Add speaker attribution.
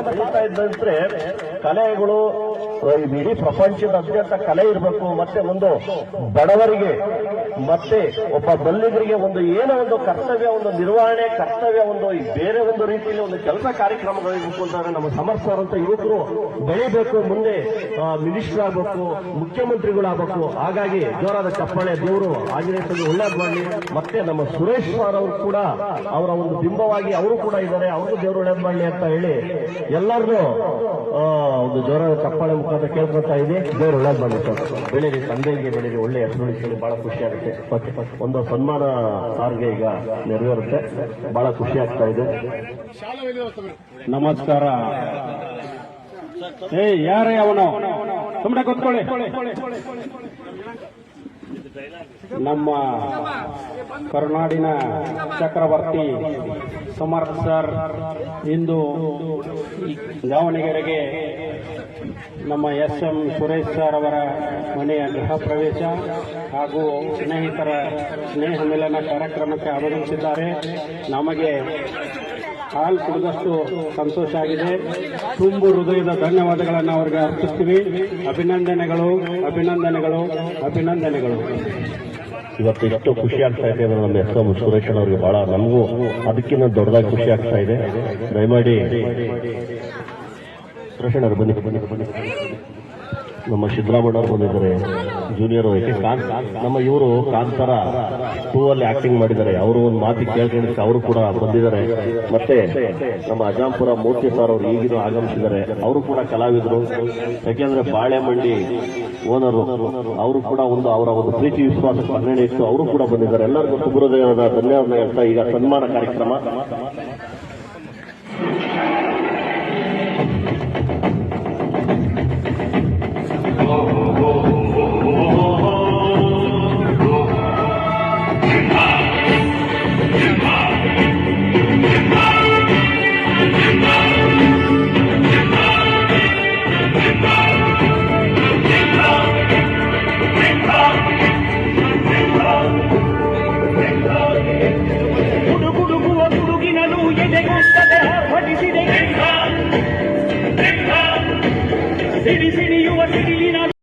Speaker 1: ಬೆಳೀತಾ ಇದ್ದಂತೆ ಕಲೆಗಳು ಇಡೀ ಪ್ರಪಂಚದಾದ್ಯಂತ ಕಲೆ ಇರಬೇಕು, ಮತ್ತೆ ಒಂದು ಬಡವರಿಗೆ ಮತ್ತೆ ಒಬ್ಬ ಬಲ್ಲಿಗರಿಗೆ ಒಂದು ಏನೋ ಒಂದು ಕರ್ತವ್ಯ, ಒಂದು ನಿರ್ವಹಣೆ ಕರ್ತವ್ಯ, ಒಂದು ಬೇರೆ ಒಂದು ರೀತಿಯಲ್ಲಿ ಒಂದು ಕೆಲಸ ಕಾರ್ಯಕ್ರಮಗಳಿರ್ಬೇಕು ಅಂತಂದ್ರೆ ನಮ್ಮ ಸಮರ್ಥವಂತ ಯುವಕರು ಬೆಳಿಬೇಕು, ಮುಂದೆ ಮಿನಿಸ್ಟರ್ ಆಗಬೇಕು, ಮುಖ್ಯಮಂತ್ರಿಗಳಾಗಬೇಕು. ಹಾಗಾಗಿ ಜೋರಾದ ಚಪ್ಪಾಳೆ, ದೇವರು ಆಂಜನೇಯ ಒಳ್ಳೇದು ಮಾಡಲಿ. ಮತ್ತೆ ನಮ್ಮ ಸುರೇಶ್ ಸರ್ ಅವರು ಕೂಡ ಅವರ ಒಂದು ಬಿಂಬವಾಗಿ ಅವರು ಕೂಡ ಇದ್ದಾರೆ, ಅವರು ದೇವರು ಒಳ್ಳೇದು ಮಾಡಲಿ ಅಂತ ಹೇಳಿ ಎಲ್ಲರಿಗೂ ಒಂದು ಜೋರಾದ ಚಪ್ಪಾಳೆ ಮುಖಾಂತರ ಕೇಳ್ಕೊಳ್ತಾ ಇದೆ. ದೇವರು ಒಳ್ಳೇದು ಮಾಡಲಿ ಸರ್, ಬೆಳೀರಿ, ತಂದೆಗೆ ಬೆಳೀರಿ, ಒಳ್ಳೆ ಹೆಸರು ಉಳಿಸಲಿ, ಬಹಳ ಖುಷಿ ಆಗುತ್ತೆ. ಒಂದು ಸನ್ಮಾನ ಸಾರಿಗೆ ಈಗ ನೆರವೇರುತ್ತೆ, ಬಹಳ ಖುಷಿ ಆಗ್ತಾ ಇದೆ.
Speaker 2: ನಮಸ್ಕಾರ. ಯಾರೇ ಅವನು ಸುಮ್ಮನೆ ಕೂತ್ಕೊಳ್ಳಿ. ನಮ್ಮ ಕರುನಾಡಿನ ಚಕ್ರವರ್ತಿ ಸಮರ್ಥ ಸರ್ ಇಂದು ದಾವಣಗೆರೆಗೆ ನಮ್ಮ ಎಂ ಸುರೇಶ್ ಸರ್ ಅವರ ಮನೆಯ ಗೃಹ ಪ್ರವೇಶ ಹಾಗೂ ಸ್ನೇಹಿತರ ಸ್ನೇಹ ಮಿಲನ ಕಾರ್ಯಕ್ರಮಕ್ಕೆ ಆಗಮಿಸಿದ್ದಾರೆ. ನಮಗೆ ಹಾಲು ಕುಡಿದಷ್ಟು ಸಂತೋಷ ಆಗಿದೆ. ತುಂಬು ಹೃದಯದ ಧನ್ಯವಾದಗಳನ್ನು ಅವರಿಗೆ ಅರ್ಪಿಸ್ತೀವಿ. ಅಭಿನಂದನೆಗಳು, ಅಭಿನಂದನೆಗಳು, ಅಭಿನಂದನೆಗಳು.
Speaker 1: ಇವತ್ತು ಎಷ್ಟು ಖುಷಿ ಆಗ್ತಾ ಇದೆ ಅಂದ್ರೆ ನಮ್ಮ ಎಂ ಸುರೇಶ್ ಅವರಿಗೆ ಬಹಳ, ನಮಗೂ ಅದಕ್ಕಿಂತ ದೊಡ್ಡದಾಗಿ ಖುಷಿ ಆಗ್ತಾ ಇದೆ. ದಯಮಾಡಿ ಸುರೇಶ್ ಅವರು ಬನ್ನಿ. ನಮ್ಮ ಸಿದ್ದರಾಮಯ್ಯ ಅವರು ಬಂದಿದ್ದಾರೆ, ಜೂನಿಯರ್ ನಮ್ಮ ಇವರು ಕಾಂತಾರ 2 ಅಲ್ಲಿ ಆಕ್ಟಿಂಗ್ ಮಾಡಿದ್ದಾರೆ. ಅವರು ಒಂದು ಮಾತಿಗೆ ಕೇಳ್ಕೊಂಡಿದ್ದಕ್ಕೆ ಅವರು ಕೂಡ ಬಂದಿದ್ದಾರೆ. ಮತ್ತೆ ನಮ್ಮ ಅಜಾಂಪುರ ಮೂರ್ತಿ ಸರ್ ಅವರು ಈಗಿನೂ ಆಗಮಿಸಿದ್ದಾರೆ, ಅವರು ಕೂಡ ಕಲಾವಿದರು. ಯಾಕೆಂದ್ರೆ ಬಾಳೆಮಂಡಿ ಓನರು, ಅವರು ಕೂಡ ಒಂದು ಅವರ ಒಂದು ಪ್ರೀತಿ ವಿಶ್ವಾಸ ಮನ್ನಣೆ ಇತ್ತು, ಅವರು ಕೂಡ ಬಂದಿದ್ದಾರೆ. ಎಲ್ಲರಿಗೂ ಶುಭ ಹೃದಯದ ಧನ್ಯವಾದ ಹೇಳ್ತಾ ಈಗ ಸನ್ಮಾನ ಕಾರ್ಯಕ್ರಮ.